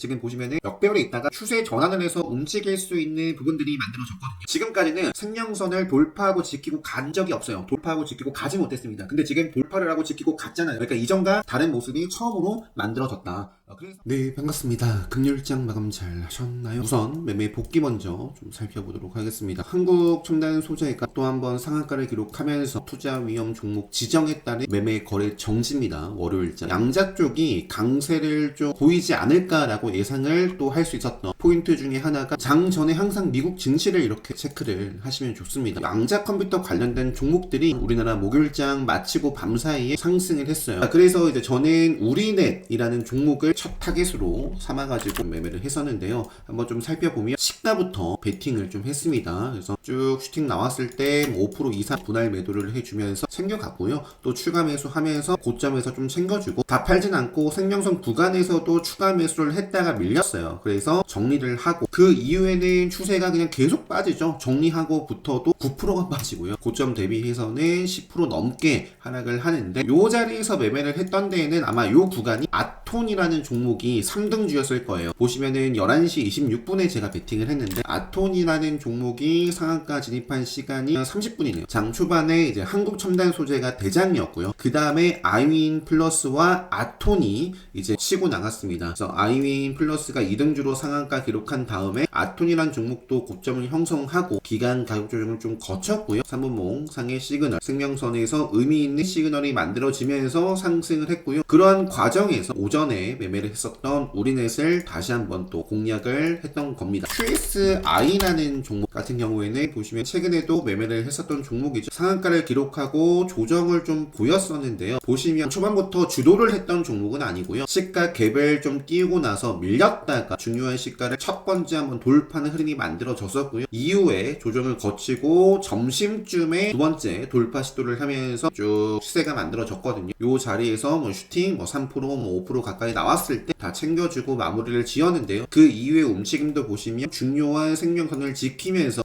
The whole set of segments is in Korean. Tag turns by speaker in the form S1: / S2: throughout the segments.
S1: 지금 보시면은 역배열에 있다가 추세 전환을 해서 움직일 수 있는 부분들이 만들어졌거든요. 지금까지는 생명선을 돌파하고 지키고 간 적이 없어요. 돌파하고 지키고 가지 못했습니다. 근데 지금 돌파를 하고 지키고 갔잖아요. 그러니까 이전과 다른 모습이 처음으로 만들어졌다. 그래서 네, 반갑습니다. 금요일장 마감 잘 하셨나요? 우선 매매 복귀 먼저 좀 살펴보도록 하겠습니다. 한국 첨단 소재가 또 한번 상한가를 기록하면서 투자 위험 종목 지정에 따른 매매 거래 정지입니다. 월요일장 양자 쪽이 강세를 좀 보이지 않을까라고 예상을 또 할 수 있었던 포인트 중에 하나가 장 전에 항상 미국 증시를 이렇게 체크를 하시면 좋습니다. 양자 컴퓨터 관련된 종목들이 우리나라 목요일장 마치고 밤 사이에 상승을 했어요. 그래서 이제 저는 우리넷이라는 종목을 첫 타겟으로 삼아가지고 매매를 했었는데요. 한번 좀 살펴보면 시가부터 베팅을 좀 했습니다. 그래서 쭉 슈팅 나왔을 때 5% 이상 분할 매도를 해주면서 챙겨갔고요. 또 추가 매수하면서 고점에서 좀 챙겨주고 다 팔진 않고 생명선 구간에서도 추가 매수를 했다가 밀렸어요. 그래서 정리를 하고 그 이후에는 추세가 그냥 계속 빠지죠. 정리하고부터도 9%가 빠지고요. 고점 대비해서는 10% 넘게 하락을 하는데 이 자리에서 매매를 했던 데에는 아마 이 구간이 아톤이라는 종목이 3등주였을 거예요. 보시면은 11시 26분에 제가 베팅을 했는데 아톤이라는 종목이 상한가 진입한 시간이 30분이네요. 장 초반에 이제 한국 첨단 소재가 대장이었고요. 그 다음에 아이윈 플러스와 아톤이 이제 치고 나갔습니다. 그래서 아이윈 플러스가 2등주로 상한가 기록한 다음에 아톤이란 종목도 고점을 형성하고 기간 가격 조정을 좀 거쳤고요. 3분봉 상의 시그널 생명선에서 의미 있는 시그널이 만들어지면서 상승을 했고요. 그러한 과정에서 오전에 매매를 했었던 우리넷을 다시 한번 또 공략을 했던 겁니다. QSI라는 종목 같은 경우에는 보시면 최근에도 매매를 했었던 종목이죠. 상한가를 기록하고 조정을 좀 보였었는데요. 보시면 초반부터 주도를 했던 종목은 아니고요. 시가 갭을 좀 띄우고 나서 밀렸다가 중요한 시가를 첫 번째 한번 돌파하는 흐름이 만들어졌었고요. 이후에 조정을 거치고 점심쯤에 두 번째 돌파 시도를 하면서 쭉 시세가 만들어졌거든요. 이 자리에서 뭐 슈팅 3% 5% 가까이 나왔을 때 다 챙겨주고 마무리를 지었는데요. 그 이후의 움직임도 보시면 중요한 생명선을 지키면서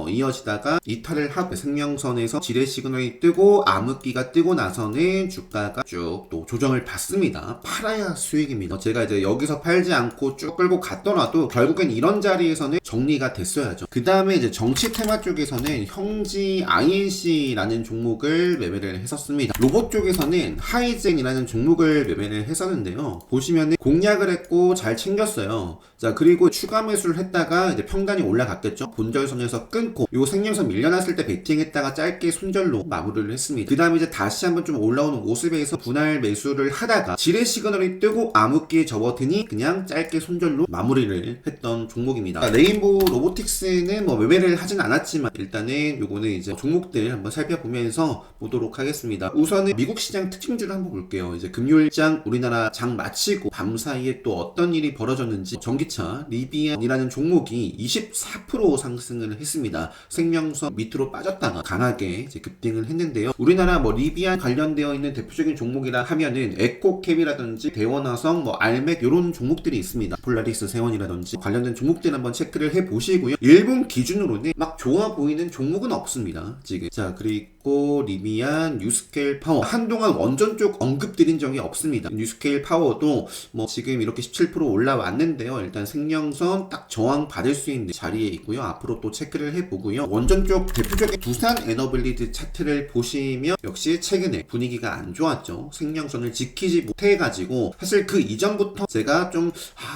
S1: 이어지다가 이탈을 하고 생명선에서 지뢰 시그널이 뜨고 암흑기가 뜨고 나서는 주가가 쭉 또 조정을 받습니다. 팔아야 수익입니다. 제가 이제 여기서 팔지 않고 쭉 끌고 갔더라도 결국엔 이런 자리에서는 정리가 됐어야죠. 그 다음에 이제 정치 테마 쪽에서는 형지 INC라는 종목을 매매를 했었습니다. 로봇 쪽에서는 하이젠이라는 종목을 매매를 했었는데요. 보시면은 공략을 했고 잘 챙겼어요. 자, 그리고 추가 매수를 했다가 이제 평단이 올라갔겠죠. 본절선에서 끊고 요 생명선 밀려났을 때 베팅했다가 짧게 손절로 마무리를 했습니다. 그 다음에 이제 다시 한번 좀 올라오는 모습에서 분할 매수를 하다가 지뢰 시그널이 뜨고 암흑기에 접어드니 그냥 짧게 손절로 마무리를 했던 종목입니다. 자, 레인보우 로보틱스는 뭐 매매를 하진 않았지만 일단은 요거는 이제 종목들 한번 살펴보면서 보도록 하겠습니다. 우선은 미국 시장 특징주를 한번 볼게요. 이제 금요일장 우리나라 장 마치고 밤 사이에 또 어떤 일이 벌어졌는지 전기차 리비안이라는 종목이 24% 상승을 했습니다. 생명선 밑으로 빠졌다가 강하게 이제 급등을 했는데요. 우리나라 뭐 리비안 관련되어 있는 대표적인 종목이라 하면은 에코캡이라든지 대원화성, 뭐 알맥 이런 종목들이 있습니다. 폴라리스 세원이라든지 관련된 종목들 한번 체크를 해 보시고요. 일본 기준으로는 막 좋아 보이는 종목은 없습니다. 지금 자, 그리고 리비안, 뉴스케일 파워 한동안 원전 쪽 언급드린 적이 없습니다. 뉴스케일 파워도 뭐 지금 이렇게 17% 올라왔는데요. 일단 생명선 딱 저항 받을 수 있는 자리에 있고요. 앞으로 또 체크를 해보고요. 원전 쪽 대표적인 두산 에너빌리티 차트를 보시면 역시 최근에 분위기가 안 좋았죠. 생명선을 지키지 못해가지고 사실 그 이전부터 제가 좀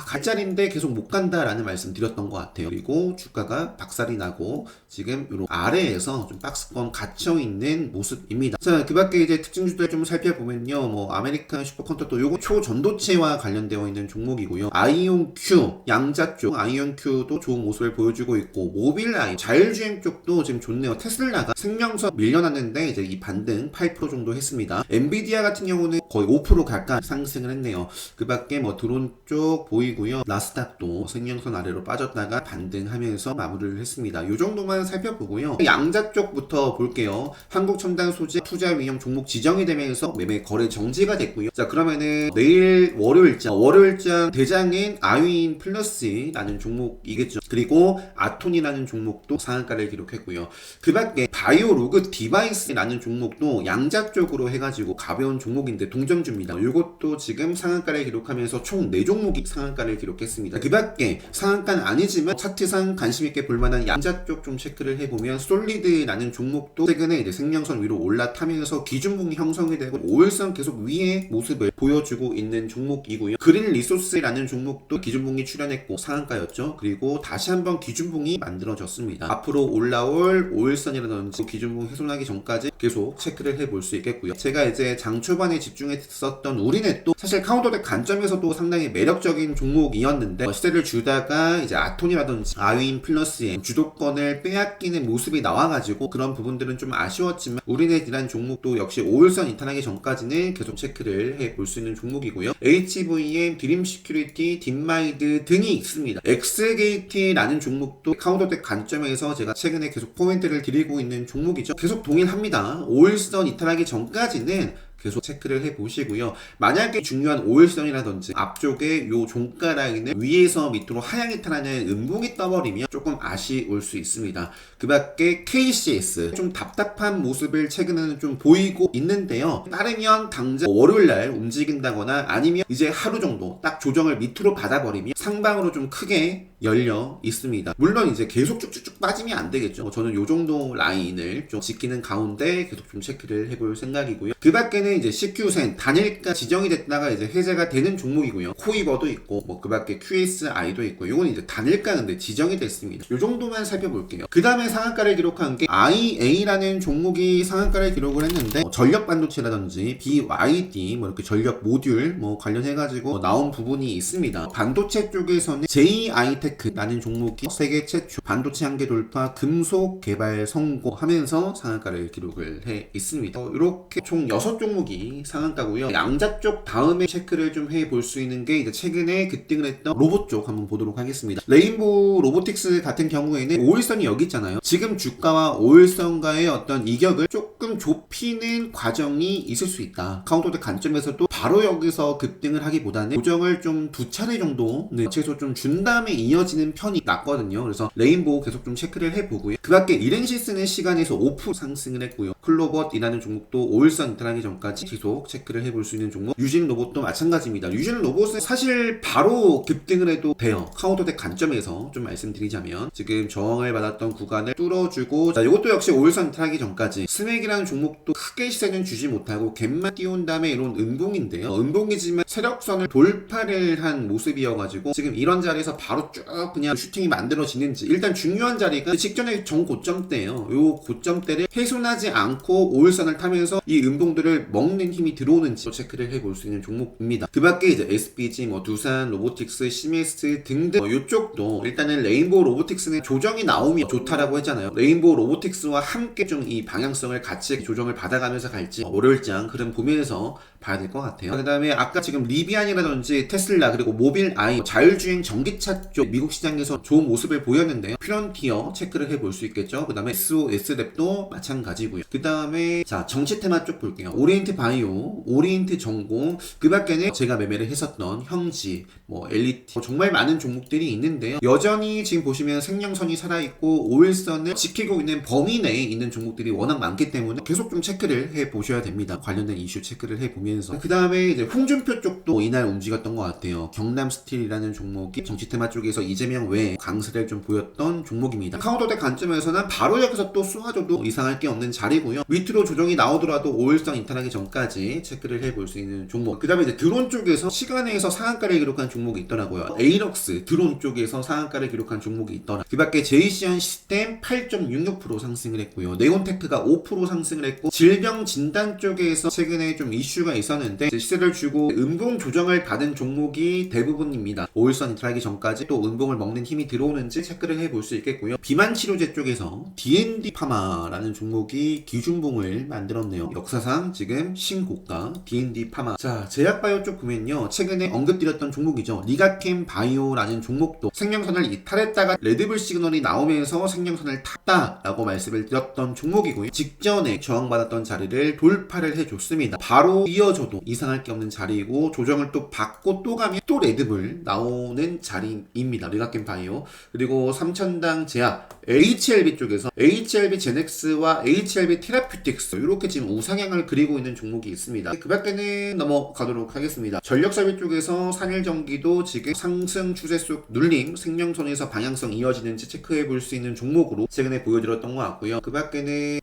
S1: 갈 자리인데 계속 못 간다라는 말씀 드렸던 것 같아요. 그리고 주가가 박살이 나고 지금 요 아래에서 좀 박스권 갇혀있는 모습입니다. 자, 그 밖에 이제 특징주들 좀 살펴보면요. 뭐 아메리칸 슈퍼컨덕터 요거 초전도체와 관련되어 있는 종목이고요. 아이온큐 양자 쪽 아이온큐도 좋은 모습을 보여주고 있고 모빌아이 자율주행 쪽도 지금 좋네요. 테슬라가 생명선 밀려났는데 이제 이 반등 8% 정도 했습니다. 엔비디아 같은 경우는 거의 5% 가까이 상승을 했네요. 그 밖에 뭐 드론 쪽 보이고요. 나스닥도 생명선 아래로 빠졌다가 반등하면서 마무리를 했습니다. 요 정도만 살펴보고요. 양자 쪽부터 볼게요. 한국첨단 소재 투자 위험 종목 지정이 되면서 매매 거래 정지가 됐고요. 자, 그러면은 내일 월요일장 대장인 아윈 플러스라는 종목이겠죠. 그리고 아톤이라는 종목도 상한가를 기록했고요. 그 밖에 바이오로그 디바이스라는 종목도 양자 쪽으로 해가지고 가벼운 종목인데 동점주입니다. 이것도 지금 상한가를 기록하면서 총 4종목이 상한가를 기록했습니다. 그 밖에 상한가는 아니지만 차트상 관심있게 볼만한 양자 쪽 좀 체크를 해보면 솔리드라는 종목도 최근에 이제 생명선 위로 올라타면서 기준봉이 형성이 되고 5일선 계속 위의 모습을 보여주고 있는 종목이고요. 그린 리소스라는 종목도 기준봉이 출현했고 상한가였죠. 그리고 다시 한번 기준봉이 만들어졌습니다. 앞으로 올라올 5일선이라든지 기준봉 훼손하기 전까지 계속 체크를 해볼 수 있겠고요. 제가 이제 장 초반에 집중했었던 우리넷도 사실 카운터덱 관점에서도 상당히 매력적인 종목이었는데 시세를 주다가 이제 아톤이라든지 아윈 플러스의 주도권을 빼앗기는 모습이 나와가지고 그런 부분들은 좀 아쉬웠지만 우리넷이라는 종목도 역시 5일선 이탈하기 전까지는 계속 체크를 해볼 수 있는 종목이고요. HVM, 드림시큐리티, 딥마이드 등이 있습니다. 엑스게이트라는 종목도 카운터덱 관점에서 제가 최근에 계속 포인트를 드리고 있는 종목이죠. 계속 동일합니다. 5일선 이탈하기 전까지는 계속 체크를 해보시고요. 만약에 중요한 5일선이라든지 앞쪽에 요 종가 라인을 위에서 밑으로 하향 이탈하는 음봉이 떠버리면 조금 아쉬울 수 있습니다. 그 밖에 KCS 좀 답답한 모습을 최근에는 좀 보이고 있는데요. 따르면 당장 월요일날 움직인다거나 아니면 이제 하루 정도 딱 조정을 밑으로 받아버리면 상방으로 좀 크게 열려 있습니다. 물론 이제 계속 쭉쭉쭉 빠지면 안 되겠죠. 저는 요 정도 라인을 좀 지키는 가운데 계속 좀 체크를 해볼 생각이고요. 그 밖에는 이제 CQ센 단일가 지정이 됐다가 이제 해제가 되는 종목이고요. 코이버도 있고 뭐 그 밖에 QSI도 있고 이건 이제 단일가 근데 지정이 됐습니다. 요 정도만 살펴볼게요. 그 다음에 상한가를 기록한 게 IA라는 종목이 상한가를 기록을 했는데 전력 반도체라든지 BYD 뭐 이렇게 전력 모듈 뭐 관련해가지고 나온 부분이 있습니다. 반도체 쪽에서는 JI테크라는 종목이 세계 최초 반도체 한계 돌파 금속 개발 성공하면서 상한가를 기록을 해 있습니다. 이렇게 총 6종목이 상한가고요. 양자 쪽 다음에 체크를 좀 해볼 수 있는 게 이제 최근에 급등을 했던 로봇 쪽 한번 보도록 하겠습니다. 레인보우 로보틱스 같은 경우에는 5일선이 여기 있잖아요. 지금 주가와 5일선과의 어떤 이격을 조금 좁히는 과정이 있을 수 있다. 카운터덱 관점에서도 바로 여기서 급등을 하기보다는 고정을 좀 2차례 정도 최소 좀 준 다음에 이어지는 편이 낫거든요. 그래서 레인보우 계속 좀 체크를 해보고요. 그 밖에 이렌시스는 시간에서 5% 상승을 했고요. 클로벗이라는 종목도 5일선 이탈하기 전까지 계속 체크를 해볼 수 있는 종목. 유진 로봇도 마찬가지입니다. 유진 로봇은 사실 바로 급등을 해도 돼요. 카운터덱 관점에서 좀 말씀드리자면 지금 저항을 받았던 구간을 뚫어주고 자, 이것도 역시 5일선 이탈하기 전까지 스맥이라는 종목도 크게 시세는 주지 못하고 갭만 띄운 다음에 이런 음봉인데요. 음봉이지만 세력선을 돌파를 한 모습이어가지고 지금 이런 자리에서 바로 쭉 그냥 슈팅이 만들어지는지 일단 중요한 자리가 직전에 정고점대예요. 요 고점대를 훼손하지 않고 5일선을 타면서 이 음봉들을 먹는 힘이 들어오는지 체크를 해볼 수 있는 종목입니다. 그 밖에 이제 SPG, 뭐 두산 로보틱스, 시메스 등등 이쪽도 일단은 레인보우 로보틱스는 조정이 나오면 좋다라고 했잖아요. 레인보우 로보틱스와 함께 좀 이 방향성을 같이 조정을 받아가면서 갈지 월요일장 흐름 보면서 봐야 될 것 같아요. 그 다음에 아까 지금 리비안이라든지 테슬라 그리고 모빌아이 자율주행 전기차 쪽 미국 시장에서 좋은 모습을 보였는데요. 프론티어 체크를 해볼 수 있겠죠. 그 다음에 SOS랩도 마찬가지고요. 그 다음에 자 정치 테마 쪽 볼게요. 오리엔트 바이오, 오리엔트 전공 그 밖에는 제가 매매를 했었던 형지, 뭐 엘리트 정말 많은 종목들이 있는데요. 여전히 지금 보시면 생명선이 살아있고 5일선을 지키고 있는 범위 내에 있는 종목들이 워낙 많기 때문에 계속 좀 체크를 해보셔야 됩니다. 관련된 이슈 체크를 해보면서 그 다음에 이제 홍준표 쪽도 이날 움직였던 것 같아요. 경남스틸이라는 종목이 정치 테마 쪽에서 이재명 외에 강세를 좀 보였던 종목입니다. 카운터덱 관점에서는 바로 여기서 또 쏘아줘도 이상할 게 없는 자리고요. 밑으로 조정이 나오더라도 5일선 이탈하기 전까지 체크를 해볼 수 있는 종목. 그 다음에 이제 드론 쪽에서 시간에서 상한가를 기록한 종목이 있더라고요. 에이럭스 드론 쪽에서 상한가를 기록한 종목이 있더라. 그 밖에 제이시언 시스템 8.66% 상승을 했고요. 네온테크가 5% 상승을 했고 질병 진단 쪽에서 최근에 좀 이슈가 있었는데 시세를 주고 음봉 조정을 받은 종목이 대부분입니다. 5일선 이탈하기 전까지 또 음봉을 먹는 힘이 들어오는지 체크를 해볼 수 있겠고요. 비만 치료제 쪽에서 D&D 파마라는 종목이 기준봉을 만들었네요. 역사상 지금 신고가 D&D 파마. 자 제약바이오 쪽 보면요. 최근에 언급드렸던 종목이죠. 종목이죠. 리가캠 바이오라는 종목도 생명선을 이탈했다가 레드불 시그널이 나오면서 생명선을 탔다라고 말씀을 드렸던 종목이고요. 직전에 저항받았던 자리를 돌파를 해줬습니다. 바로 이어져도 이상할 게 없는 자리이고 조정을 또 받고 또 가면 또 레드불 나오는 자리입니다. 리가캠 바이오. 그리고 3000당 제약 HLB 쪽에서 HLB 제넥스와 HLB 테라퓨틱스 이렇게 지금 우상향을 그리고 있는 종목이 있습니다. 그 밖에는 넘어가도록 하겠습니다. 전력설비 쪽에서 산일전기도 지금 상승 추세 속 눌림, 생명선에서 방향성 이어지는지 체크해 볼 수 있는 종목으로 최근에 보여드렸던 것 같고요. 그 밖에는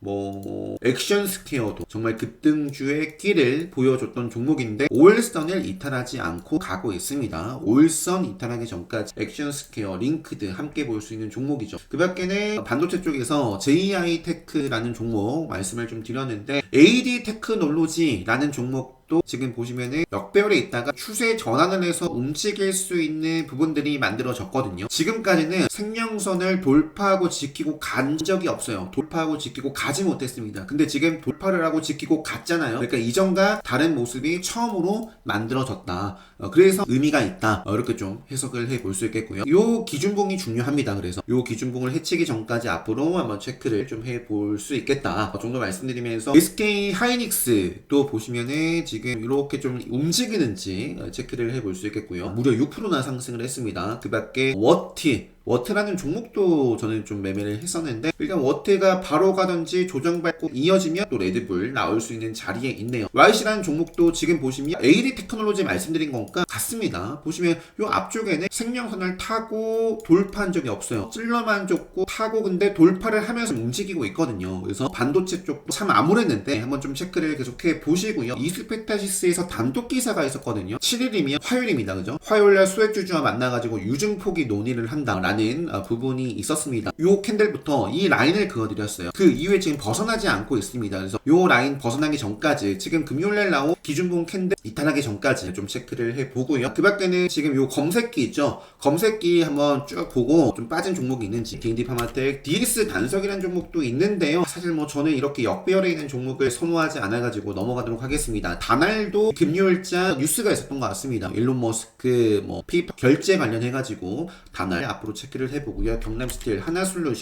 S1: 액션스퀘어도 정말 급등주의 끼를 보여줬던 종목인데 5일선을 이탈하지 않고 가고 있습니다. 5일선 이탈하기 전까지 액션스퀘어, 링크드 함께 볼 수 있는 종목이죠. 그 밖에는 반도체 쪽에서 JI테크라는 종목 말씀을 좀 드렸는데 AD 테크놀로지라는 종목 또 지금 보시면은 역배열에 있다가 추세 전환을 해서 움직일 수 있는 부분들이 만들어졌거든요. 지금까지는 생명선을 돌파하고 지키고 간 적이 없어요. 돌파하고 지키고 가지 못했습니다. 근데 지금 돌파를 하고 지키고 갔잖아요. 그러니까 이전과 다른 모습이 처음으로 만들어졌다. 그래서 의미가 있다. 이렇게 좀 해석을 해볼 수 있겠고요. 요 기준봉이 중요합니다. 그래서 요 기준봉을 해치기 전까지 앞으로 한번 체크를 좀 해볼 수 있겠다. 정도 말씀드리면서 SK 하이닉스 또 보시면은 지금 이렇게 좀 움직이는지 체크를 해볼 수 있겠고요. 무려 6%나 상승을 했습니다. 그 밖에 워트라는 종목도 저는 좀 매매를 했었는데 일단 워트가 바로 가든지 조정받고 이어지면 또 레드불 나올 수 있는 자리에 있네요. YC라는 종목도 지금 보시면 AD 테크놀로지 말씀드린 것과 같습니다. 보시면 요 앞쪽에는 생명선을 타고 돌파한 적이 없어요. 찔러만 줬고 타고 근데 돌파를 하면서 움직이고 있거든요. 그래서 반도체 쪽도 참 암울했는데 한번 좀 체크를 계속해 보시고요. 이슬페타시스에서 단독 기사가 있었거든요. 7일이면 화요일입니다. 그죠? 화요일날 수액주주와 만나가지고 유증포기 논의를 한다 라는 부분이 있었습니다. 요 캔들부터 이 라인을 그어드렸어요. 그 이후에 지금 벗어나지 않고 있습니다. 그래서 요 라인 벗어나기 전까지 지금 금요일날 나온 기준봉 캔들 이탈하기 전까지 좀 체크를 해보고요. 그 밖에는 지금 요 검색기 있죠. 검색기 한번 쭉 보고 좀 빠진 종목이 있는지 D&D 파마텍, 디리스 단석이라는 종목도 있는데요. 사실 저는 이렇게 역배열에 있는 종목을 선호하지 않아가지고 넘어가도록 하겠습니다. 다날도 금요일자 뉴스가 있었던 것 같습니다. 일론 머스크 페이퍼 결제 관련해가지고 다날 앞으로 체크를 해보고요. 경남스틸,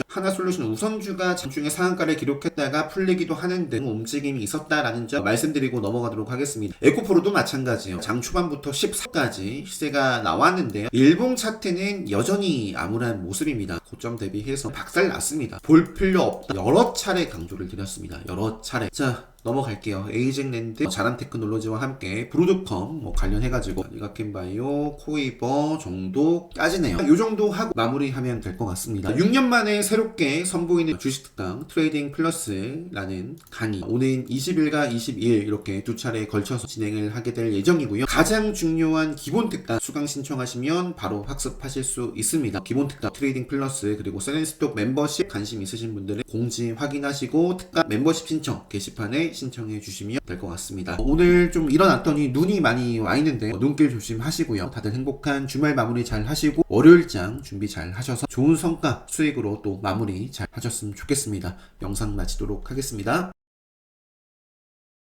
S1: 하나솔루션 우선주가 장중에 상한가를 기록했다가 풀리기도 하는 등 움직임이 있었다라는 점 말씀드리고 넘어가도록 하겠습니다. 에코프로도 마찬가지예요. 장 초반부터 14까지 시세가 나왔는데요. 일봉 차트는 여전히 암울한 모습입니다. 고점 대비해서 박살났습니다. 볼 필요 없다. 여러 차례 강조를 드렸습니다. 여러 차례. 자, 넘어갈게요. 에이징랜드, 자란테크놀로지와 함께 브로드컴 관련해가지고 리가캠바이오, 코이버 정도까지네요. 이 정도 하고 마무리하면 될 것 같습니다. 6년 만에 새롭게 선보이는 주식특강 트레이딩 플러스라는 강의 오는 20일과 22일 이렇게 두 차례에 걸쳐서 진행을 하게 될 예정이고요. 가장 중요한 기본특강 수강 신청하시면 바로 학습하실 수 있습니다. 기본특강 트레이딩 플러스 그리고 셀렌스톡 멤버십 관심 있으신 분들은 공지 확인하시고 특강 멤버십 신청 게시판에 신청해 주시면 될 것 같습니다. 오늘 좀 일어났더니 눈이 많이 와 있는데요. 눈길 조심하시고요. 다들 행복한 주말 마무리 잘 하시고 월요일장 준비 잘 하셔서 좋은 성과 수익으로 또 마무리 잘 하셨으면 좋겠습니다. 영상 마치도록 하겠습니다.